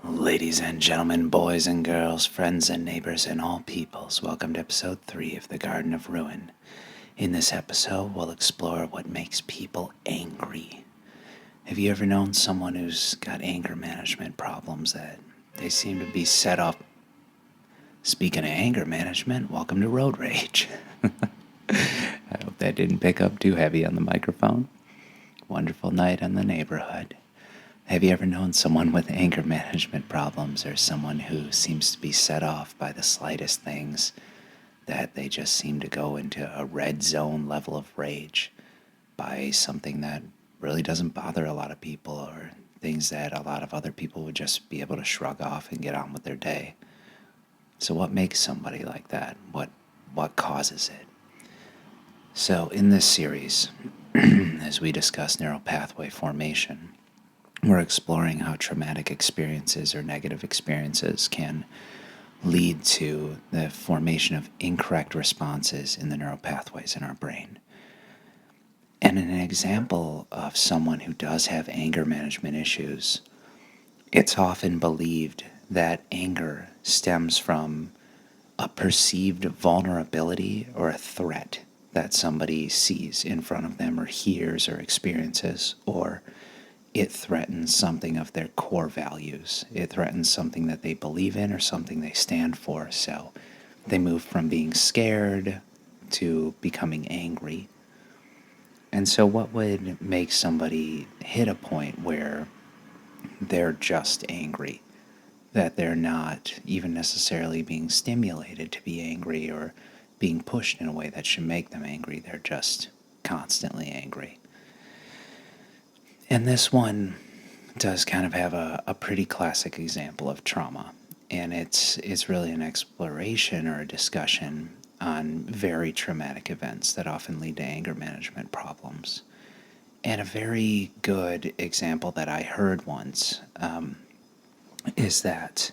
Ladies and gentlemen, boys and girls, friends and neighbors, and all peoples, welcome to episode 3 of The Garden of Ruin. In this episode, we'll explore what makes people angry. Have you ever known someone who's got anger management problems that they seem to be set up? Speaking of anger management, welcome to Road Rage. I hope that didn't pick up too heavy on the microphone. Wonderful night in the neighborhood. Have you ever known someone with anger management problems, or someone who seems to be set off by the slightest things, that they just seem to go into a red zone level of rage by something that really doesn't bother a lot of people, or things that a lot of other people would just be able to shrug off and get on with their day? So what makes somebody like that? What causes it? So in this series, as we discuss neural pathway formation, we're exploring how traumatic experiences or negative experiences can lead to the formation of incorrect responses in the neural pathways in our brain. And an example of someone who does have anger management issues, it's often believed that anger stems from a perceived vulnerability or a threat that somebody sees in front of them or hears or experiences, or it threatens something of their core values. It threatens something that they believe in or something they stand for. So they move from being scared to becoming angry. And so what would make somebody hit a point where they're just angry, that they're not even necessarily being stimulated to be angry or being pushed in a way that should make them angry? They're just constantly angry. And this one does kind of have a pretty classic example of trauma. And it's really an exploration or a discussion on very traumatic events that often lead to anger management problems. And a very good example that I heard once is that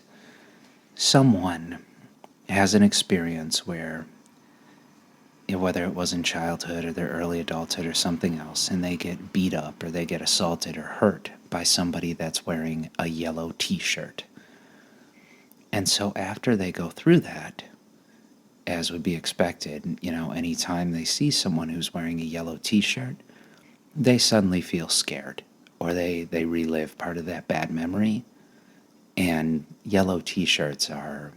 someone has an experience where, whether it was in childhood or their early adulthood or something else, and they get beat up or they get assaulted or hurt by somebody that's wearing a yellow t-shirt. And so after they go through that, as would be expected, anytime they see someone who's wearing a yellow t-shirt, they suddenly feel scared, or they relive part of that bad memory. And yellow t-shirts are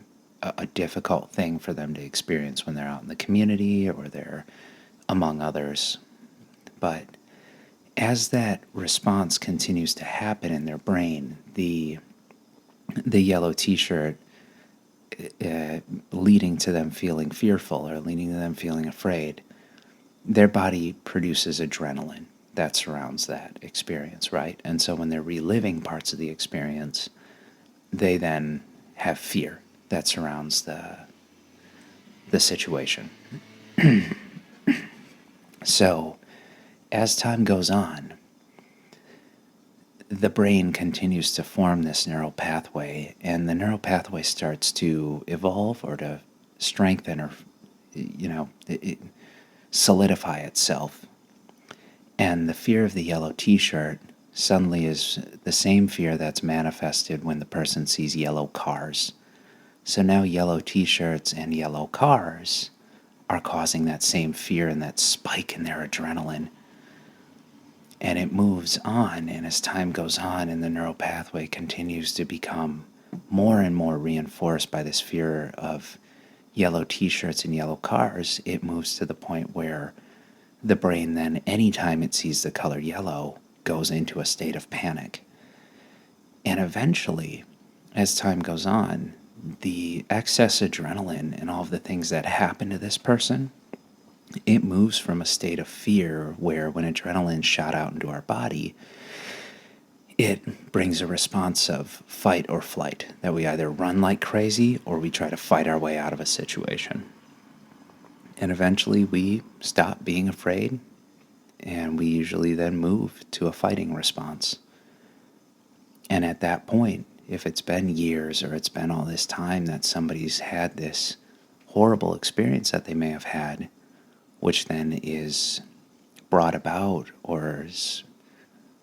a difficult thing for them to experience when they're out in the community or they're among others. But as that response continues to happen in their brain, the yellow t-shirt leading to them feeling fearful or leading to them feeling afraid, their body produces adrenaline that surrounds that experience, right? And so when they're reliving parts of the experience, they then have fear that surrounds the situation. So as time goes on, the brain continues to form this neural pathway, and the neural pathway starts to evolve or to strengthen, or solidify itself. And the fear of the yellow t-shirt suddenly is the same fear that's manifested when the person sees yellow cars. So now yellow t-shirts and yellow cars are causing that same fear and that spike in their adrenaline. And it moves on, and as time goes on and the neural pathway continues to become more and more reinforced by this fear of yellow t-shirts and yellow cars, it moves to the point where the brain then, anytime it sees the color yellow, goes into a state of panic. And eventually, as time goes on, the excess adrenaline and all of the things that happen to this person, it moves from a state of fear where when adrenaline shot out into our body, it brings a response of fight or flight, that we either run like crazy or we try to fight our way out of a situation. And eventually we stop being afraid, and we usually then move to a fighting response. And at that point, if it's been years or it's been all this time that somebody's had this horrible experience that they may have had, which then is brought about or is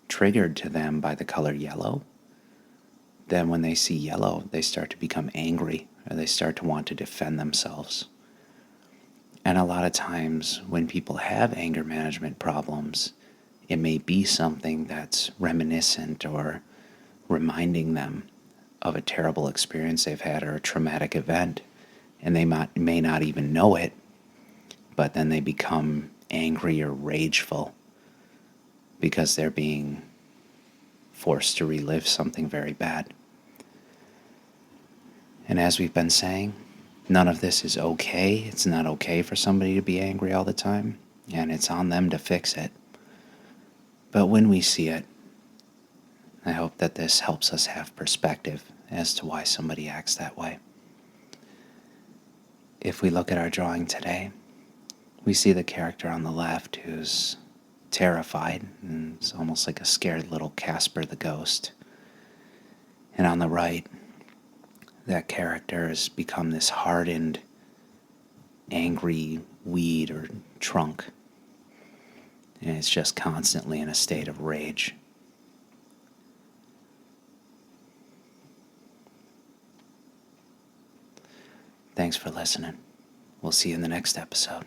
triggered to them by the color yellow, then when they see yellow, they start to become angry or they start to want to defend themselves. And a lot of times when people have anger management problems, it may be something that's reminiscent or reminding them of a terrible experience they've had or a traumatic event, and they may not even know it, but then they become angry or rageful because they're being forced to relive something very bad. And as we've been saying, none of this is okay. It's not okay for somebody to be angry all the time, and it's on them to fix it. But when we see it, I hope that this helps us have perspective as to why somebody acts that way. If we look at our drawing today, we see the character on the left who's terrified, and it's almost like a scared little Casper the Ghost. And on the right, that character has become this hardened, angry weed or trunk, and it's just constantly in a state of rage. Thanks for listening. We'll see you in the next episode.